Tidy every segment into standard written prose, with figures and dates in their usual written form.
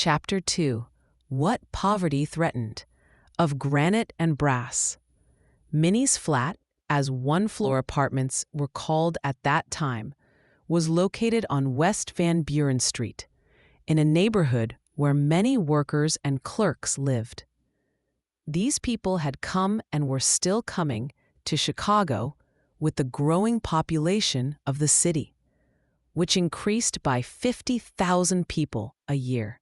Chapter 2. What Poverty Threatened. Of Granite and Brass. Minnie's flat, as one-floor apartments were called at that time, was located on West Van Buren Street, in a neighborhood where many workers and clerks lived. These people had come and were still coming to Chicago with the growing population of the city, which increased by 50,000 people a year.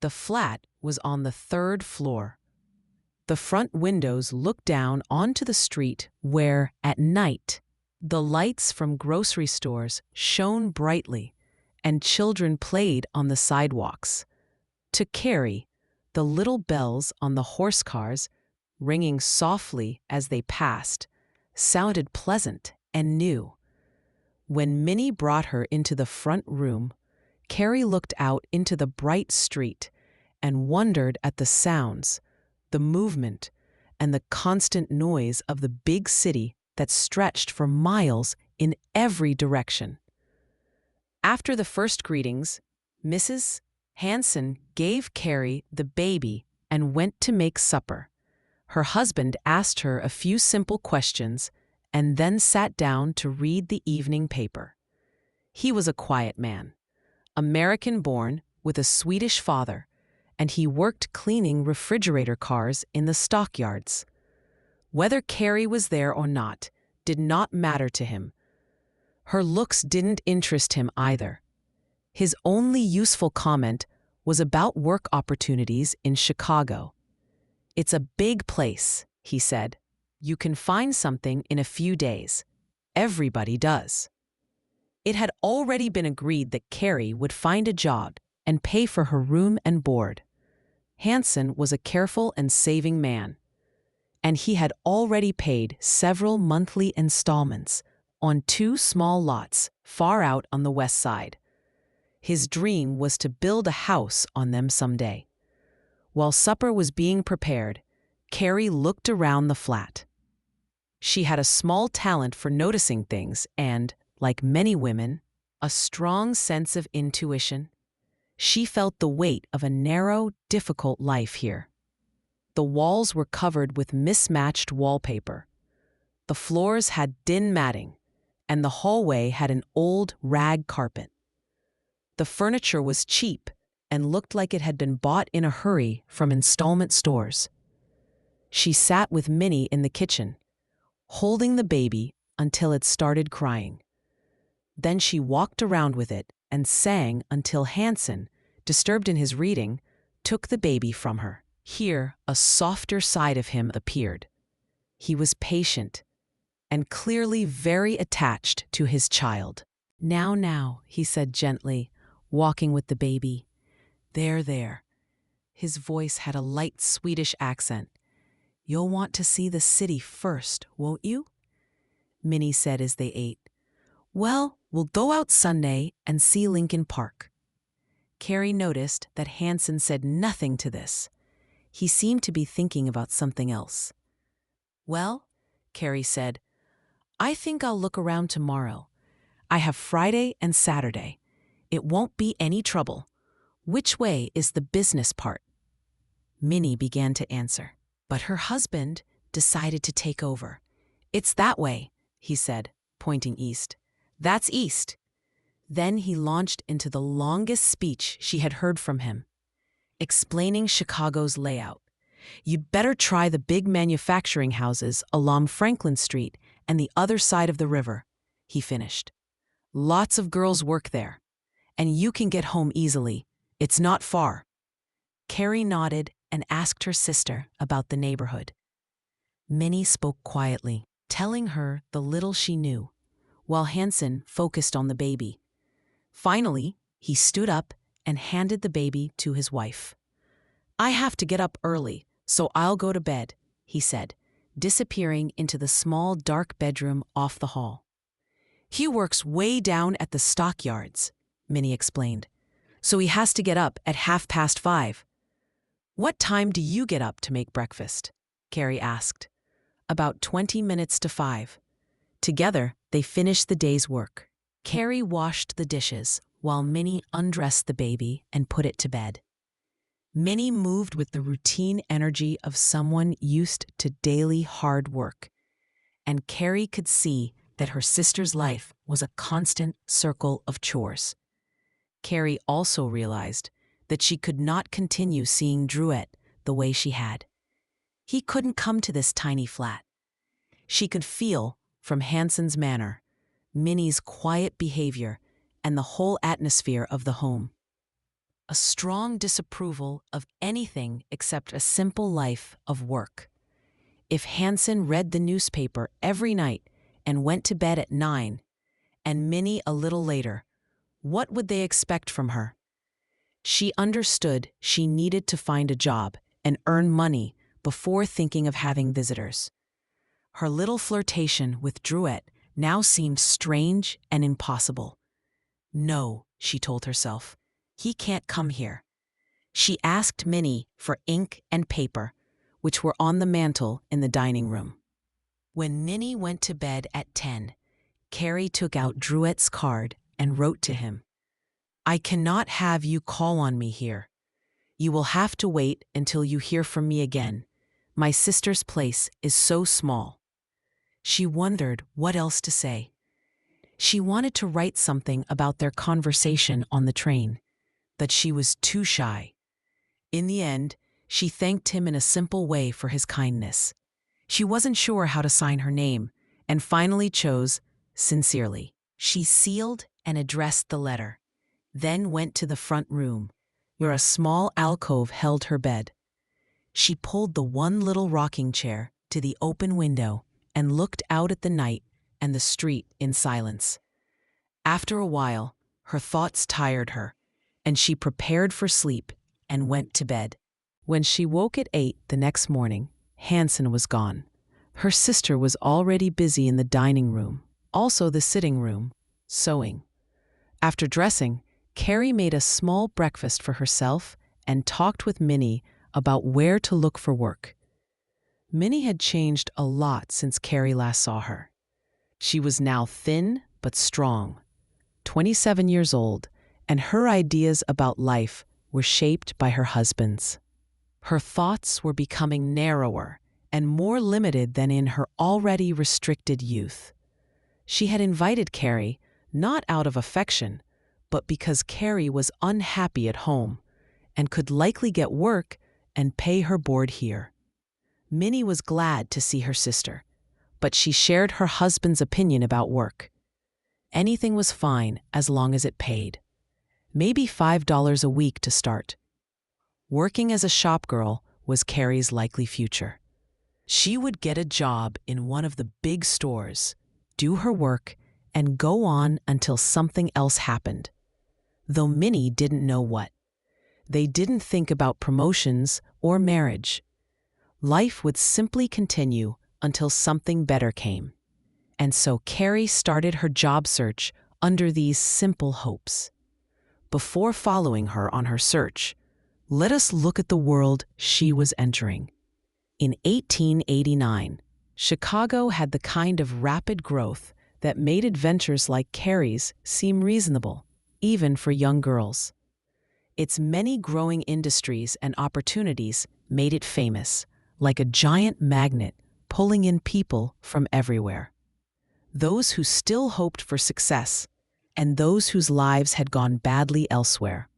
The flat was on the third floor. The front windows looked down onto the street where, at night, the lights from grocery stores shone brightly and children played on the sidewalks. To Carrie, the little bells on the horse cars, ringing softly as they passed, sounded pleasant and new. When Minnie brought her into the front room, Carrie looked out into the bright street and wondered at the sounds, the movement, and the constant noise of the big city that stretched for miles in every direction. After the first greetings, Mrs. Hanson gave Carrie the baby and went to make supper. Her husband asked her a few simple questions and then sat down to read the evening paper. He was a quiet man, American-born with a Swedish father, and he worked cleaning refrigerator cars in the stockyards. Whether Carrie was there or not did not matter to him. Her looks didn't interest him either. His only useful comment was about work opportunities in Chicago. "It's a big place," he said. "You can find something in a few days. Everybody does." It had already been agreed that Carrie would find a job and pay for her room and board. Hanson was a careful and saving man, and he had already paid several monthly installments on 2 small lots far out on the west side. His dream was to build a house on them someday. While supper was being prepared, Carrie looked around the flat. She had a small talent for noticing things and, like many women, a strong sense of intuition. She felt the weight of a narrow, difficult life here. The walls were covered with mismatched wallpaper. The floors had thin matting, and the hallway had an old rag carpet. The furniture was cheap and looked like it had been bought in a hurry from installment stores. She sat with Minnie in the kitchen, holding the baby until it started crying. Then she walked around with it and sang until Hanson, disturbed in his reading, took the baby from her. Here, a softer side of him appeared. He was patient and clearly very attached to his child. Now, he said gently, walking with the baby. There. His voice had a light Swedish accent. "You'll want to see the city first, won't you?" Minnie said as they ate. "Well, we'll go out Sunday and see Lincoln Park." Carrie noticed that Hanson said nothing to this. He seemed to be thinking about something else. "Well," Carrie said, "I think I'll look around tomorrow. I have Friday and Saturday. It won't be any trouble. Which way is the business part?" Minnie began to answer, but her husband decided to take over. "It's that way," he said, pointing east. "That's east." Then he launched into the longest speech she had heard from him, explaining Chicago's layout. "You'd better try the big manufacturing houses along Franklin Street and the other side of the river," he finished. "Lots of girls work there, and you can get home easily. It's not far." Carrie nodded and asked her sister about the neighborhood. Minnie spoke quietly, telling her the little she knew, while Hanson focused on the baby. Finally, he stood up and handed the baby to his wife. "I have to get up early, so I'll go to bed," he said, disappearing into the small dark bedroom off the hall. "He works way down at the stockyards," Minnie explained, "so he has to get up at 5:30. "What time do you get up to make breakfast?" Carrie asked. "About 20 minutes to 5. Together, they finished the day's work. Carrie washed the dishes, while Minnie undressed the baby and put it to bed. Minnie moved with the routine energy of someone used to daily hard work, and Carrie could see that her sister's life was a constant circle of chores. Carrie also realized that she could not continue seeing Drouet the way she had. He couldn't come to this tiny flat. She could feel, from Hanson's manner, Minnie's quiet behavior, and the whole atmosphere of the home, a strong disapproval of anything except a simple life of work. If Hanson read the newspaper every night and went to bed at 9, and Minnie a little later, what would they expect from her? She understood she needed to find a job and earn money before thinking of having visitors. Her little flirtation with Drouet now seemed strange and impossible. No, she told herself, he can't come here. She asked Minnie for ink and paper, which were on the mantel in the dining room. When Minnie went to bed at 10, Carrie took out Drouet's card and wrote to him, "I cannot have you call on me here. You will have to wait until you hear from me again. My sister's place is so small." She wondered what else to say. She wanted to write something about their conversation on the train, but she was too shy. In the end, she thanked him in a simple way for his kindness. She wasn't sure how to sign her name, and finally chose "Sincerely." She sealed and addressed the letter, then went to the front room, where a small alcove held her bed. She pulled the one little rocking chair to the open window and looked out at the night and the street in silence. After a while, her thoughts tired her, and she prepared for sleep and went to bed. When she woke at 8 the next morning, Hanson was gone. Her sister was already busy in the dining room, also the sitting room, sewing. After dressing, Carrie made a small breakfast for herself and talked with Minnie about where to look for work. Minnie had changed a lot since Carrie last saw her. She was now thin but strong, 27 years old, and her ideas about life were shaped by her husband's. Her thoughts were becoming narrower and more limited than in her already restricted youth. She had invited Carrie, not out of affection, but because Carrie was unhappy at home and could likely get work and pay her board here. Minnie was glad to see her sister, but she shared her husband's opinion about work. Anything was fine as long as it paid. Maybe $5 a week to start. Working as a shop girl was Carrie's likely future. She would get a job in one of the big stores, do her work, and go on until something else happened. Though Minnie didn't know what. They didn't think about promotions or marriage. Life would simply continue until something better came. And so Carrie started her job search under these simple hopes. Before following her on her search, let us look at the world she was entering. In 1889, Chicago had the kind of rapid growth that made adventures like Carrie's seem reasonable, even for young girls. Its many growing industries and opportunities made it famous, like a giant magnet pulling in people from everywhere. Those who still hoped for success, and those whose lives had gone badly elsewhere.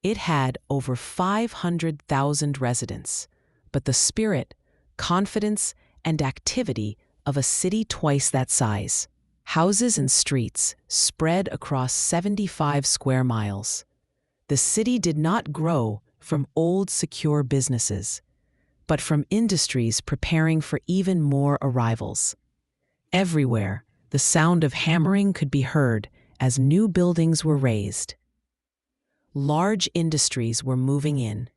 It had over 500,000 residents, but the spirit, confidence, and activity of a city twice that size. Houses and streets spread across 75 square miles. The city did not grow from old, secure businesses, but from industries preparing for even more arrivals. Everywhere, the sound of hammering could be heard as new buildings were raised. Large industries were moving in.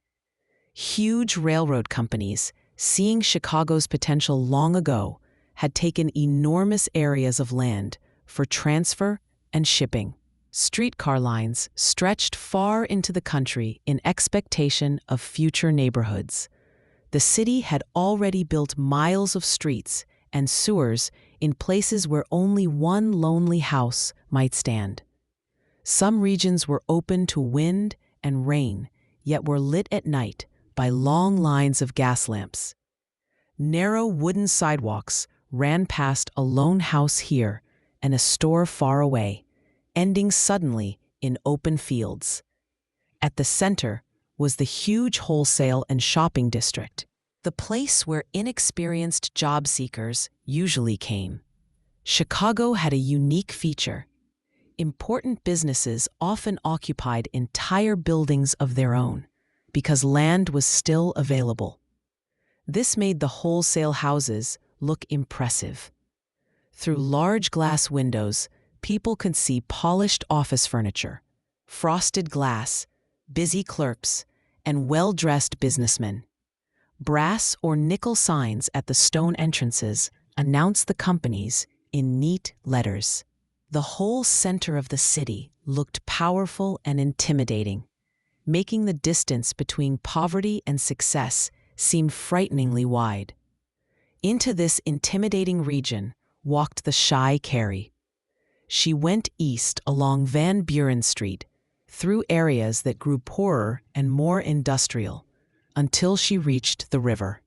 Huge railroad companies, seeing Chicago's potential long ago, had taken enormous areas of land for transfer and shipping. Streetcar lines stretched far into the country in expectation of future neighborhoods. The city had already built miles of streets and sewers in places where only one lonely house might stand. Some regions were open to wind and rain, yet were lit at night by long lines of gas lamps. Narrow wooden sidewalks ran past a lone house here and a store far away, ending suddenly in open fields. At the center was the huge wholesale and shopping district, the place where inexperienced job seekers usually came. Chicago had a unique feature. Important businesses often occupied entire buildings of their own because land was still available. This made the wholesale houses look impressive. Through large glass windows, people could see polished office furniture, frosted glass, busy clerks, and well-dressed businessmen. Brass or nickel signs at the stone entrances announced the companies in neat letters. The whole center of the city looked powerful and intimidating, making the distance between poverty and success seem frighteningly wide. Into this intimidating region walked the shy Carrie. She went east along Van Buren Street, through areas that grew poorer and more industrial, until she reached the river.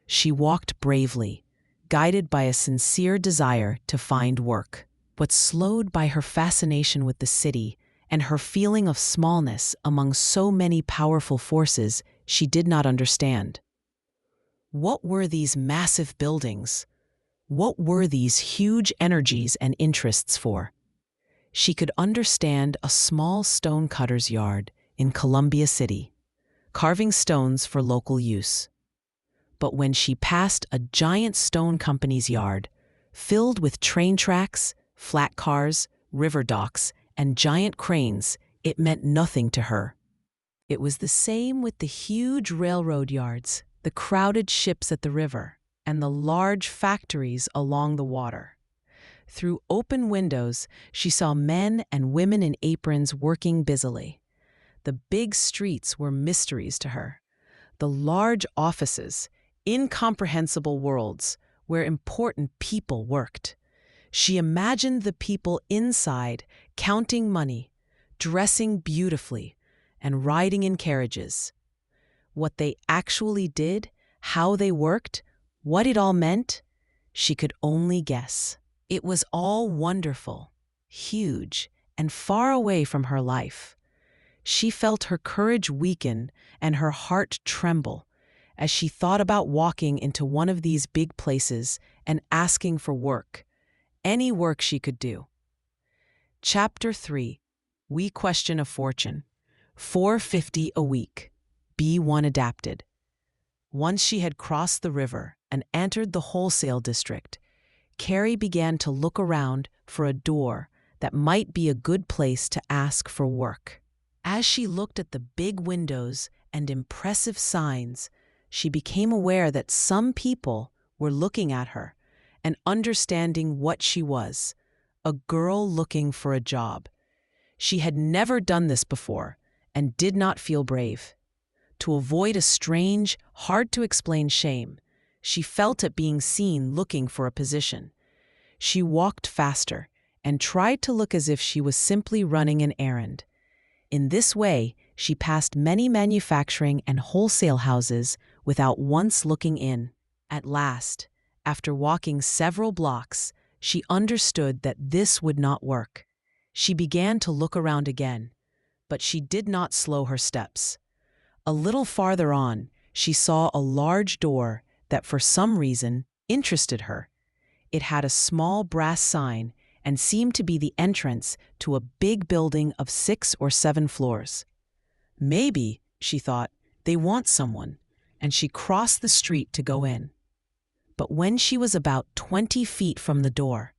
She walked bravely, guided by a sincere desire to find work, but slowed by her fascination with the city and her feeling of smallness among so many powerful forces she did not understand. What were these massive buildings? What were these huge energies and interests for? She could understand a small stonecutter's yard in Columbia City, carving stones for local use. But when she passed a giant stone company's yard, filled with train tracks, flat cars, river docks, and giant cranes, it meant nothing to her. It was the same with the huge railroad yards, the crowded ships at the river, and the large factories along the water. Through open windows, she saw men and women in aprons working busily. The big streets were mysteries to her. The large offices, incomprehensible worlds where important people worked. She imagined the people inside counting money, dressing beautifully, and riding in carriages. What they actually did, how they worked, what it all meant, she could only guess. It was all wonderful, huge, and far away from her life. She felt her courage weaken and her heart tremble as she thought about walking into one of these big places and asking for work, any work she could do. Chapter 3. We Question a Fortune. $4.50 a week. B1 adapted. Once she had crossed the river and entered the wholesale district, Carrie began to look around for a door that might be a good place to ask for work. As she looked at the big windows and impressive signs, she became aware that some people were looking at her and understanding what she was, a girl looking for a job. She had never done this before and did not feel brave. To avoid a strange, hard-to-explain shame, she felt at being seen looking for a position. She walked faster and tried to look as if she was simply running an errand. In this way, she passed many manufacturing and wholesale houses without once looking in. At last, after walking several blocks, she understood that this would not work. She began to look around again, but she did not slow her steps. A little farther on, she saw a large door that for some reason interested her. It had a small brass sign and seemed to be the entrance to a big building of 6 or 7 floors. Maybe, she thought, they want someone, and she crossed the street to go in. But when she was about 20 feet from the door,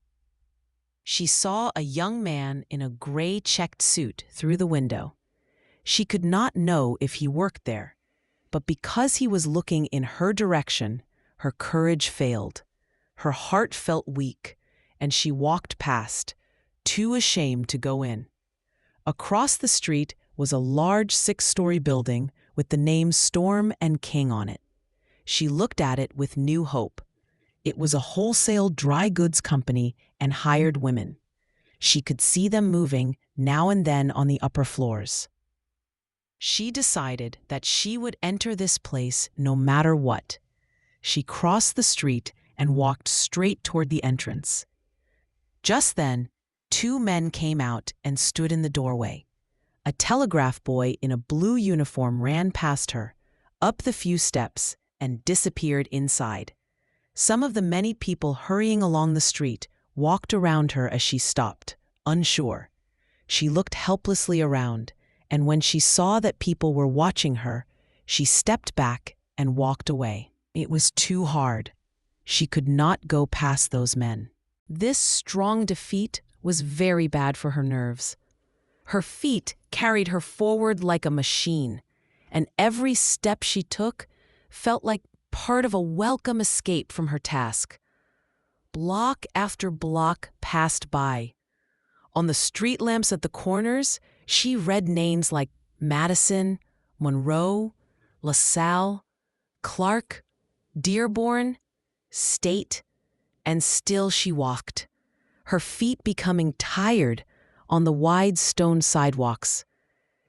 she saw a young man in a gray checked suit through the window. She could not know if he worked there, but because he was looking in her direction, her courage failed. Her heart felt weak, and she walked past, too ashamed to go in. Across the street was a large 6-story building with the name Storm and King on it. She looked at it with new hope. It was a wholesale dry goods company and hired women. She could see them moving now and then on the upper floors. She decided that she would enter this place no matter what. She crossed the street and walked straight toward the entrance. Just then, two men came out and stood in the doorway. A telegraph boy in a blue uniform ran past her, up the few steps, and disappeared inside. Some of the many people hurrying along the street walked around her as she stopped, unsure. She looked helplessly around, and when she saw that people were watching her, she stepped back and walked away. It was too hard. She could not go past those men. This strong defeat was very bad for her nerves. Her feet carried her forward like a machine, and every step she took felt like part of a welcome escape from her task. Block after block passed by. On the street lamps at the corners, she read names like Madison, Monroe, LaSalle, Clark, Dearborn, State, and still she walked, her feet becoming tired on the wide stone sidewalks.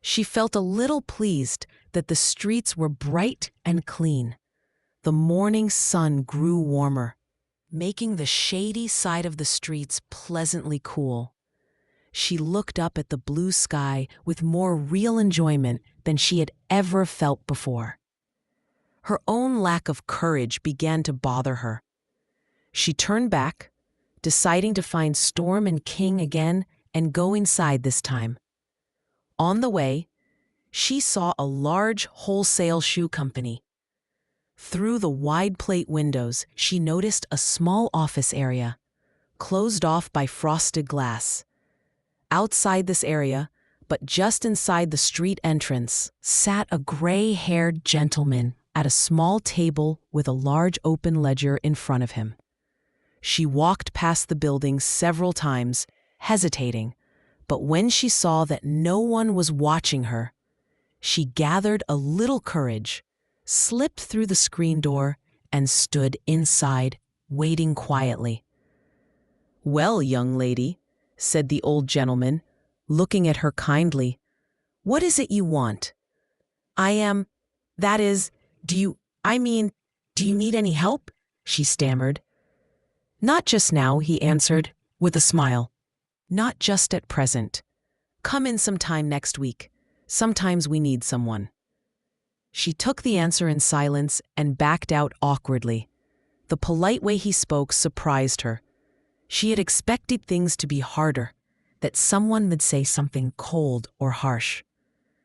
She felt a little pleased that the streets were bright and clean. The morning sun grew warmer, making the shady side of the streets pleasantly cool. She looked up at the blue sky with more real enjoyment than she had ever felt before. Her own lack of courage began to bother her. She turned back, deciding to find Storm and King again and go inside this time. On the way, she saw a large wholesale shoe company. Through the wide plate windows, she noticed a small office area, closed off by frosted glass. Outside this area, but just inside the street entrance, sat a gray-haired gentleman at a small table with a large open ledger in front of him. She walked past the building several times, hesitating, but when she saw that no one was watching her, she gathered a little courage, slipped through the screen door, and stood inside, waiting quietly. "Well, young lady," said the old gentleman, looking at her kindly, "what is it you want?" Do you need any help?" she stammered. "Not just now," he answered, with a smile. "Not just at present. Come in sometime next week. Sometimes we need someone." She took the answer in silence and backed out awkwardly. The polite way he spoke surprised her. She had expected things to be harder, that someone would say something cold or harsh.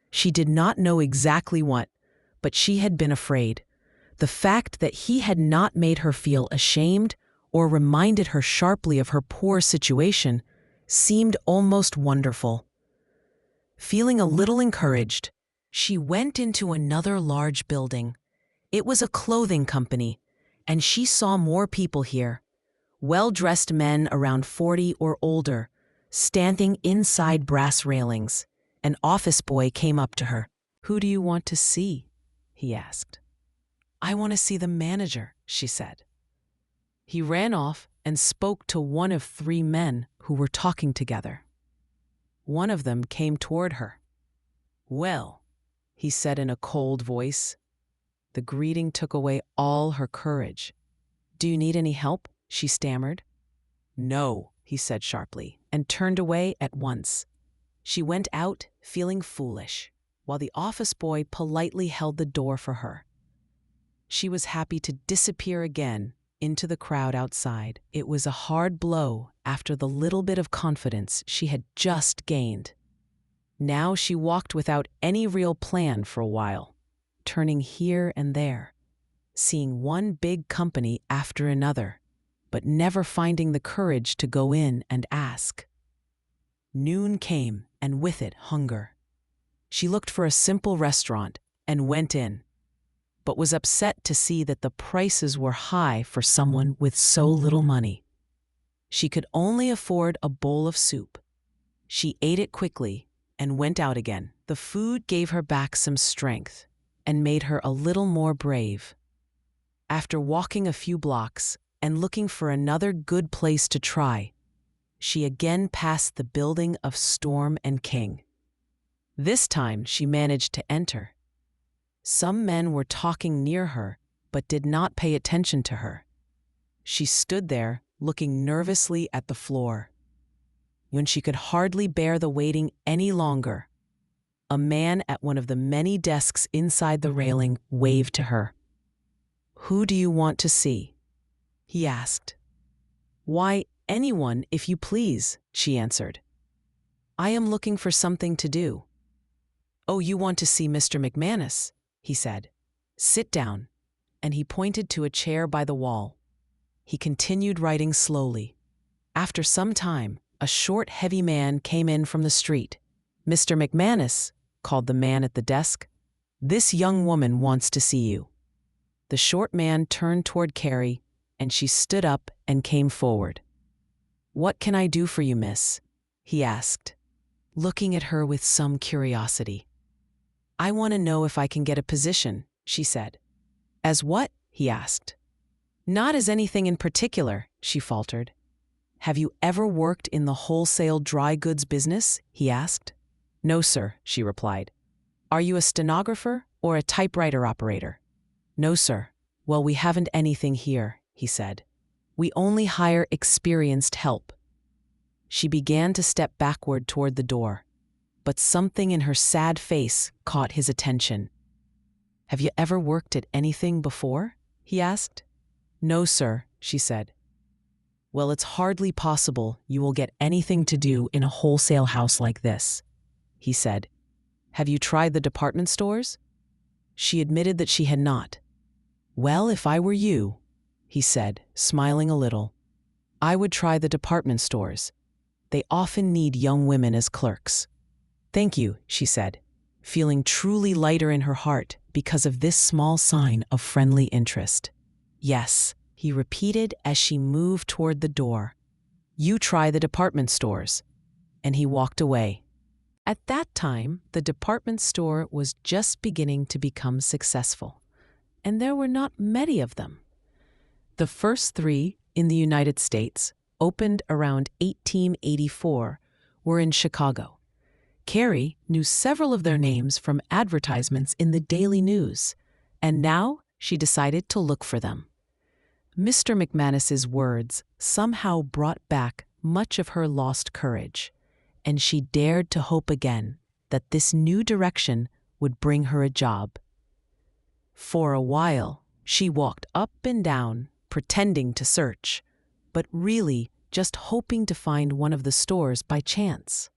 She did not know exactly what, but she had been afraid. The fact that he had not made her feel ashamed or reminded her sharply of her poor situation seemed almost wonderful. Feeling a little encouraged, she went into another large building. It was a clothing company, and she saw more people here. Well-dressed men around 40 or older, standing inside brass railings. An office boy came up to her. "Who do you want to see?" he asked. "I want to see the manager," she said. He ran off and spoke to one of three men who were talking together. One of them came toward her. "Well," he said in a cold voice. The greeting took away all her courage. "Do you need any help?" she stammered. "No," he said sharply, and turned away at once. She went out feeling foolish, while the office boy politely held the door for her. She was happy to disappear again into the crowd outside. It was a hard blow after the little bit of confidence she had just gained. Now she walked without any real plan for a while, turning here and there, seeing one big company after another, but never finding the courage to go in and ask. Noon came, and with it hunger. She looked for a simple restaurant and went in, but was upset to see that the prices were high for someone with so little money. She could only afford a bowl of soup. She ate it quickly and went out again. The food gave her back some strength and made her a little more brave. After walking a few blocks and looking for another good place to try, she again passed the building of Storm and King. This time she managed to enter. Some men were talking near her, but did not pay attention to her. She stood there, looking nervously at the floor. When she could hardly bear the waiting any longer, a man at one of the many desks inside the railing waved to her. "Who do you want to see?" he asked. "Why, anyone, if you please," she answered. "I am looking for something to do." "Oh, you want to see Mr. McManus," he said. "Sit down," and he pointed to a chair by the wall. He continued writing slowly. After some time, a short, heavy man came in from the street. "Mr. McManus," called the man at the desk, "this young woman wants to see you." The short man turned toward Carrie, and she stood up and came forward. "What can I do for you, miss?" he asked, looking at her with some curiosity. "I want to know if I can get a position," she said. "As what?" he asked. "Not as anything in particular," she faltered. "Have you ever worked in the wholesale dry goods business?" he asked. "No, sir," she replied. "Are you a stenographer or a typewriter operator?" "No, sir." "Well, we haven't anything here," he said. "We only hire experienced help." She began to step backward toward the door, but something in her sad face caught his attention. "Have you ever worked at anything before?" he asked. "No, sir," she said. "Well, it's hardly possible you will get anything to do in a wholesale house like this," he said. "Have you tried the department stores?" She admitted that she had not. "Well, if I were you," he said, smiling a little, "I would try the department stores. They often need young women as clerks." "Thank you," she said, feeling truly lighter in her heart because of this small sign of friendly interest. "Yes," he repeated as she moved toward the door. "You try the department stores." And he walked away. At that time, the department store was just beginning to become successful, and there were not many of them. The first 3 in the United States, opened around 1884, were in Chicago. Carrie knew several of their names from advertisements in the daily news, and now she decided to look for them. Mr. McManus's words somehow brought back much of her lost courage, and she dared to hope again that this new direction would bring her a job. For a while, she walked up and down, pretending to search, but really just hoping to find one of the stores by chance.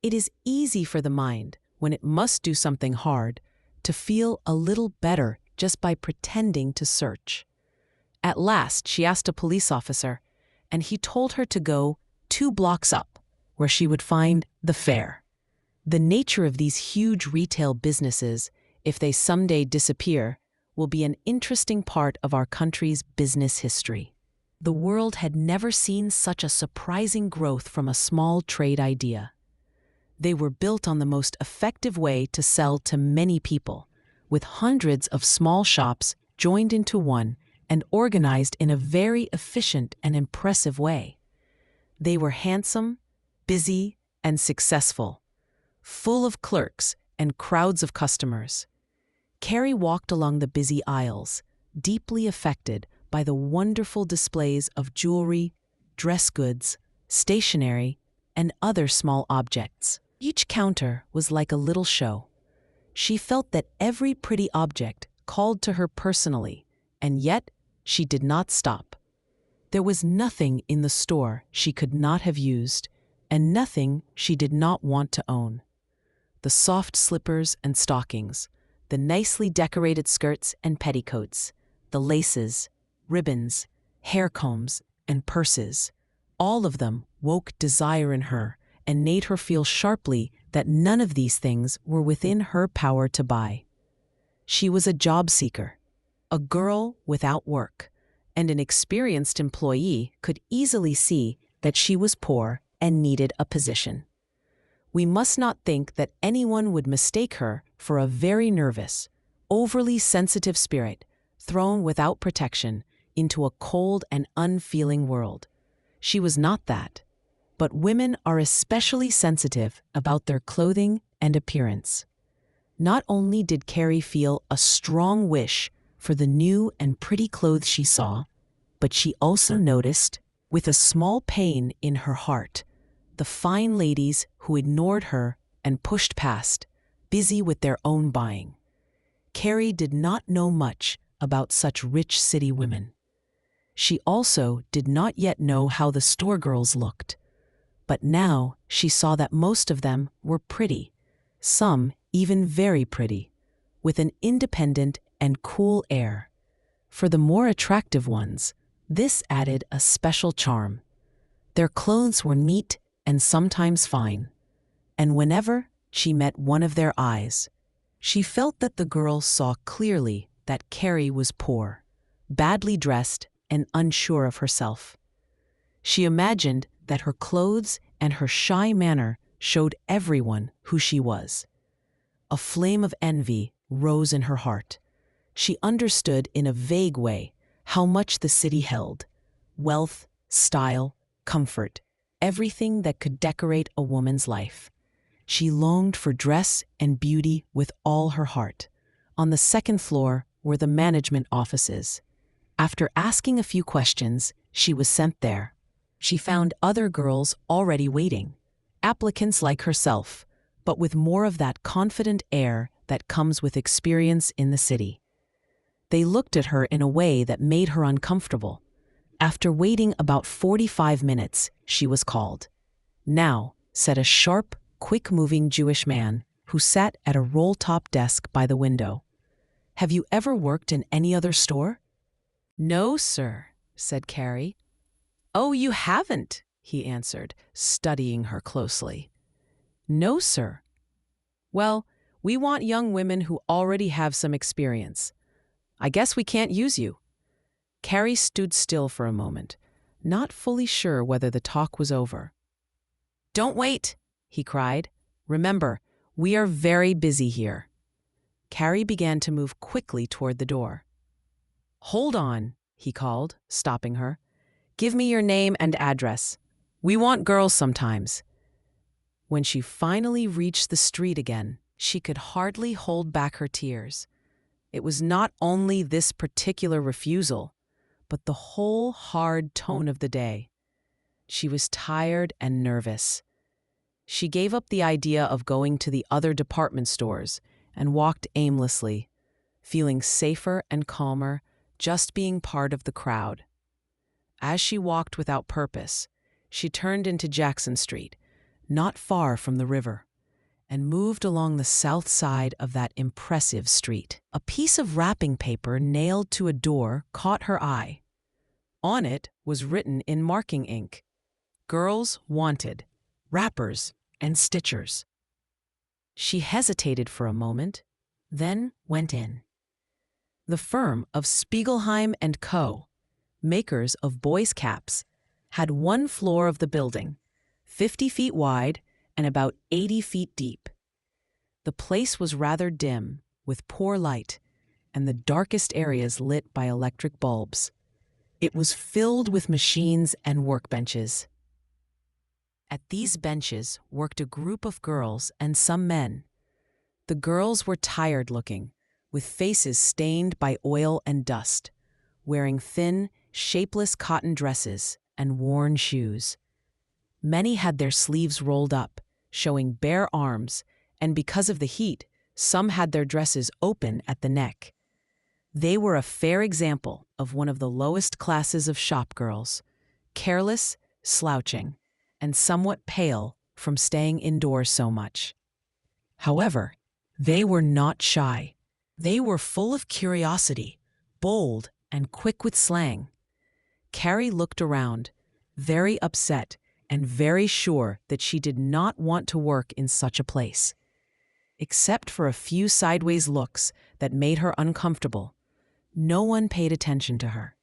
It is easy for the mind, when it must do something hard, to feel a little better just by pretending to search. At last, she asked a police officer, and he told her to go 2 blocks up, where she would find the fair. The nature of these huge retail businesses, if they someday disappear, will be an interesting part of our country's business history. The world had never seen such a surprising growth from a small trade idea. They were built on the most effective way to sell to many people, with hundreds of small shops joined into one and organized in a very efficient and impressive way. They were handsome, busy, and successful, full of clerks and crowds of customers. Carrie walked along the busy aisles, deeply affected by the wonderful displays of jewelry, dress goods, stationery, and other small objects. Each counter was like a little show. She felt that every pretty object called to her personally, and yet she did not stop. There was nothing in the store she could not have used, and nothing she did not want to own. The soft slippers and stockings, the nicely decorated skirts and petticoats, the laces, ribbons, hair combs, and purses, all of them woke desire in her and made her feel sharply that none of these things were within her power to buy. She was a job seeker, a girl without work, and an experienced employee could easily see that she was poor and needed a position. We must not think that anyone would mistake her for a very nervous, overly sensitive spirit thrown without protection into a cold and unfeeling world. She was not that. but women are especially sensitive about their clothing and appearance. Not only did Carrie feel a strong wish for the new and pretty clothes she saw, but she also noticed, with a small pain in her heart, the fine ladies who ignored her and pushed past, busy with their own buying. Carrie did not know much about such rich city women. She also did not yet know how the store girls looked. But now she saw that most of them were pretty, some even very pretty, with an independent and cool air. For the more attractive ones, this added a special charm. Their clothes were neat and sometimes fine, and whenever she met one of their eyes, she felt that the girl saw clearly that Carrie was poor, badly dressed, and unsure of herself. She imagined that her clothes and her shy manner showed everyone who she was. A flame of envy rose in her heart. She understood in a vague way how much the city held: wealth, style, comfort, everything that could decorate a woman's life. She longed for dress and beauty with all her heart. On the second floor were the management offices. After asking a few questions, she was sent there. She found other girls already waiting, applicants like herself, but with more of that confident air that comes with experience in the city. They looked at her in a way that made her uncomfortable. After waiting about 45 minutes, she was called. "Now," said a sharp, quick-moving Jewish man who sat at a roll-top desk by the window. "Have you ever worked in any other store?" "No, sir," said Carrie. "Oh, you haven't," he answered, studying her closely. "No, sir." "Well, we want young women who already have some experience. I guess we can't use you." Carrie stood still for a moment, not fully sure whether the talk was over. "Don't wait," he cried. "Remember, we are very busy here." Carrie began to move quickly toward the door. "Hold on," he called, stopping her. "Give me your name and address. We want girls sometimes." When she finally reached the street again, she could hardly hold back her tears. It was not only this particular refusal, but the whole hard tone of the day. She was tired and nervous. She gave up the idea of going to the other department stores and walked aimlessly, feeling safer and calmer just being part of the crowd. As she walked without purpose, she turned into Jackson Street, not far from the river, and moved along the south side of that impressive street. A piece of wrapping paper nailed to a door caught her eye. On it was written in marking ink, "Girls Wanted, Wrappers and Stitchers." She hesitated for a moment, then went in. The firm of Spiegelheim & Co., makers of boys' caps, had one floor of the building, 50 feet wide and about 80 feet deep. The place was rather dim, with poor light, and the darkest areas lit by electric bulbs. It was filled with machines and workbenches. At these benches worked a group of girls and some men. The girls were tired-looking, with faces stained by oil and dust, wearing thin, shapeless cotton dresses and worn shoes. Many had their sleeves rolled up, showing bare arms, and because of the heat, some had their dresses open at the neck. They were a fair example of one of the lowest classes of shop girls, careless, slouching, and somewhat pale from staying indoors so much. However, they were not shy. They were full of curiosity, bold, and quick with slang. Carrie looked around, very upset and very sure that she did not want to work in such a place. Except for a few sideways looks that made her uncomfortable, no one paid attention to her.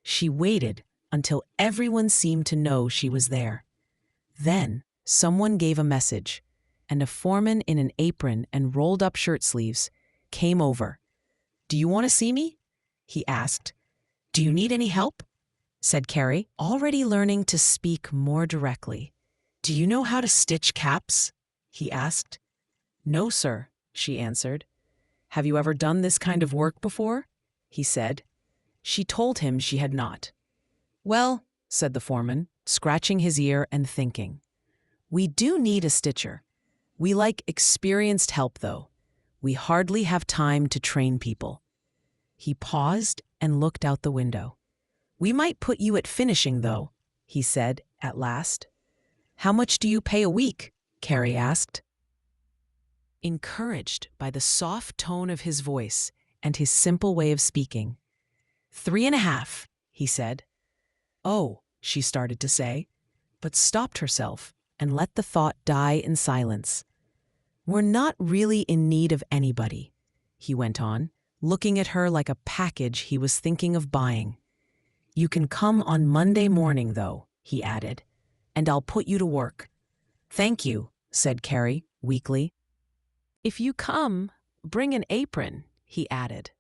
She waited until everyone seemed to know she was there. Then someone gave a message, and a foreman in an apron and rolled-up shirt sleeves came over. "Do you want to see me?" he asked. "Do you need any help?" said Carrie, already learning to speak more directly. "Do you know how to stitch caps?" he asked. "No, sir," she answered. "Have you ever done this kind of work before?" he said. She told him she had not. "Well," said the foreman, scratching his ear and thinking, "we do need a stitcher. We like experienced help, though. We hardly have time to train people." He paused and looked out the window. "We might put you at finishing, though," he said at last. "How much do you pay a week?" Carrie asked. Encouraged by the soft tone of his voice and his simple way of speaking. "3.5," he said. "Oh," she started to say, but stopped herself and let the thought die in silence. "We're not really in need of anybody," he went on, looking at her like a package he was thinking of buying. "You can come on Monday morning, though," he added, "and I'll put you to work." "Thank you," said Carrie, weakly. "If you come, bring an apron," he added.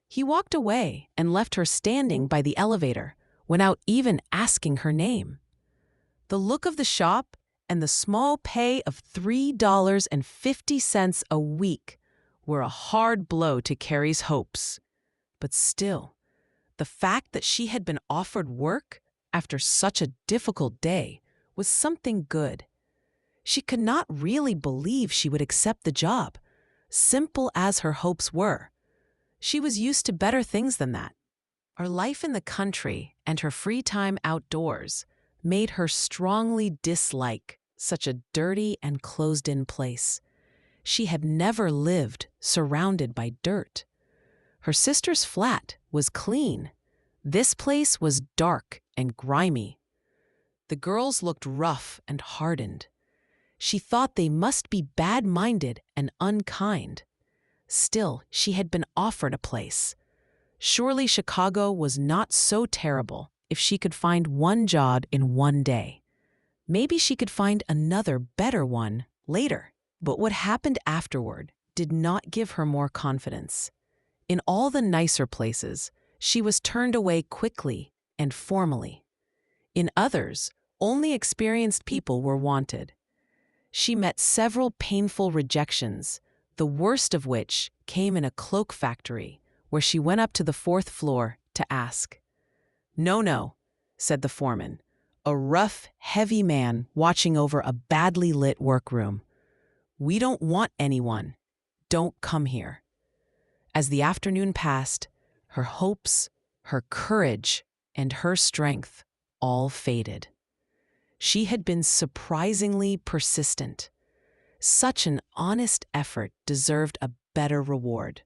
He walked away and left her standing by the elevator without even asking her name. The look of the shop and the small pay of $3.50 a week were a hard blow to Carrie's hopes. But still, the fact that she had been offered work after such a difficult day was something good. She could not really believe she would accept the job, simple as her hopes were. She was used to better things than that. Her life in the country and her free time outdoors made her strongly dislike such a dirty and closed-in place. She had never lived surrounded by dirt. Her sister's flat was clean. This place was dark and grimy. The girls looked rough and hardened. She thought they must be bad-minded and unkind. Still, she had been offered a place. Surely Chicago was not so terrible if she could find one job in one day. Maybe she could find another better one later. But what happened afterward did not give her more confidence. In all the nicer places, she was turned away quickly and formally. In others, only experienced people were wanted. She met several painful rejections, the worst of which came in a cloak factory, where she went up to the 4th floor to ask. "No, no," said the foreman, a rough, heavy man watching over a badly lit workroom. "We don't want anyone. Don't come here." As the afternoon passed, her hopes, her courage, and her strength all faded. She had been surprisingly persistent. Such an honest effort deserved a better reward.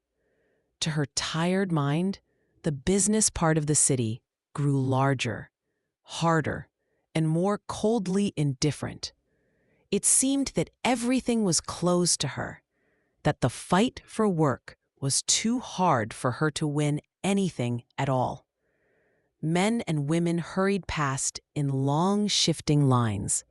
To her tired mind, the business part of the city grew larger, harder, and more coldly indifferent. It seemed that everything was closed to her, that the fight for work was too hard for her to win anything at all. Men and women hurried past in long, shifting lines.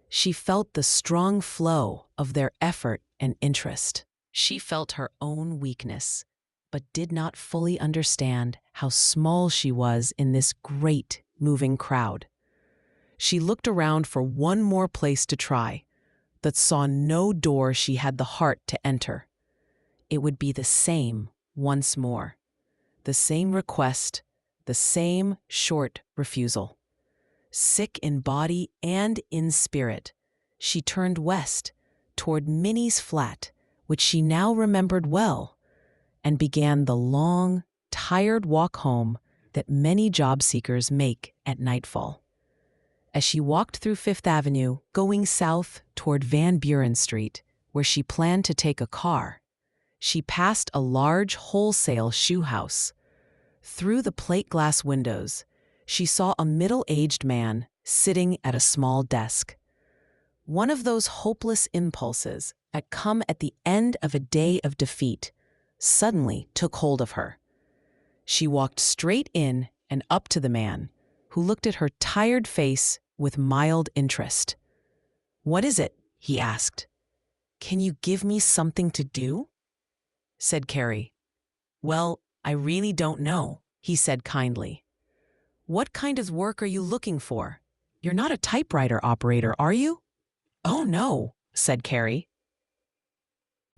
She felt the strong flow of their effort and interest. She felt her own weakness, but did not fully understand how small she was in this great, moving crowd. She looked around for one more place to try, but saw no door she had the heart to enter. It would be the same once more. The same request, the same short refusal. Sick in body and in spirit, she turned west toward Minnie's flat, which she now remembered well, and began the long, tired walk home that many job seekers make at nightfall. As she walked through Fifth Avenue, going south toward Van Buren Street, where she planned to take a car, she passed a large wholesale shoe house. Through the plate glass windows, she saw a middle-aged man sitting at a small desk. One of those hopeless impulses that come at the end of a day of defeat suddenly took hold of her. She walked straight in and up to the man, who looked at her tired face with mild interest. "What is it?" he asked. "Can you give me something to do?" said Carrie. "Well, I really don't know," he said kindly. "What kind of work are you looking for? You're not a typewriter operator, are you?" "Oh no," said Carrie.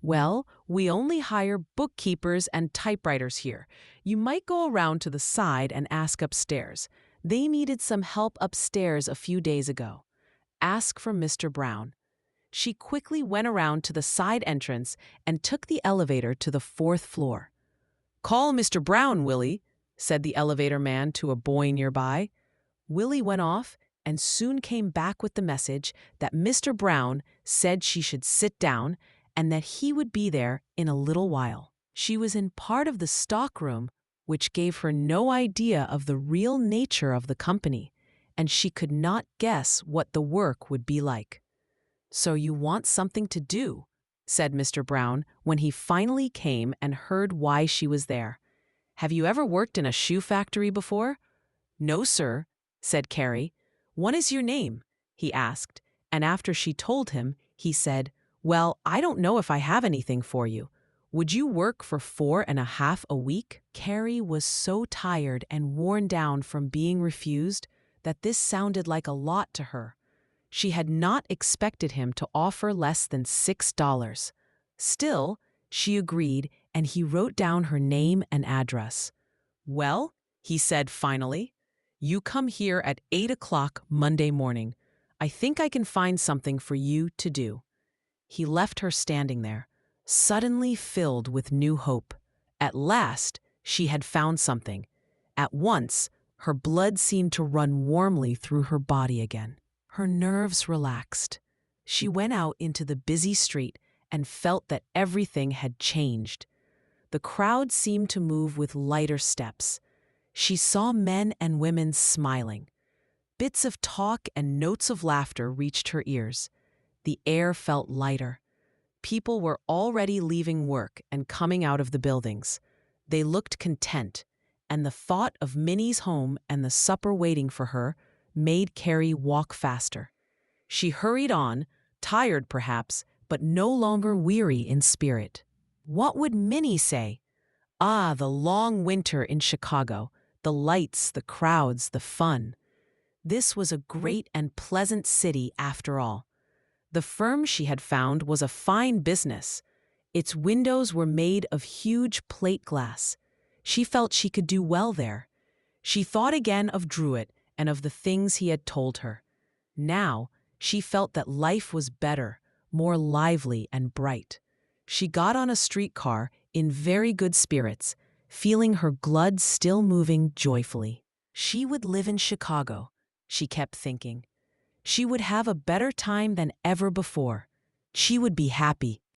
"Well, we only hire bookkeepers and typewriters here. You might go around to the side and ask upstairs. They needed some help upstairs a few days ago. Ask for Mr. Brown." She quickly went around to the side entrance and took the elevator to the fourth floor. "Call Mr. Brown, Willie," said the elevator man to a boy nearby. Willie went off and soon came back with the message that Mr. Brown said she should sit down and that he would be there in a little while. She was in part of the stockroom, which gave her no idea of the real nature of the company, and she could not guess what the work would be like. "So you want something to do," said Mr. Brown when he finally came and heard why she was there. "Have you ever worked in a shoe factory before?" "No, sir," said Carrie. "What is your name?" he asked, and after she told him, he said, "Well, I don't know if I have anything for you. Would you work for 4.5 a week?" Carrie was so tired and worn down from being refused that this sounded like a lot to her. She had not expected him to offer less than $6. Still, she agreed, and he wrote down her name and address. "Well," he said finally, "you come here at 8 o'clock Monday morning. I think I can find something for you to do." He left her standing there, suddenly filled with new hope. At last, she had found something. At once, her blood seemed to run warmly through her body again. Her nerves relaxed. She went out into the busy street and felt that everything had changed. The crowd seemed to move with lighter steps. She saw men and women smiling. Bits of talk and notes of laughter reached her ears. The air felt lighter. People were already leaving work and coming out of the buildings. They looked content, and the thought of Minnie's home and the supper waiting for her made Carrie walk faster. She hurried on, tired perhaps, but no longer weary in spirit. What would Minnie say? Ah, the long winter in Chicago, the lights, the crowds, the fun. This was a great and pleasant city after all. The firm she had found was a fine business. Its windows were made of huge plate glass. She felt she could do well there. She thought again of Druitt and of the things he had told her. Now, she felt that life was better, more lively and bright. She got on a streetcar in very good spirits, feeling her blood still moving joyfully. She would live in Chicago, she kept thinking. She would have a better time than ever before. She would be happy.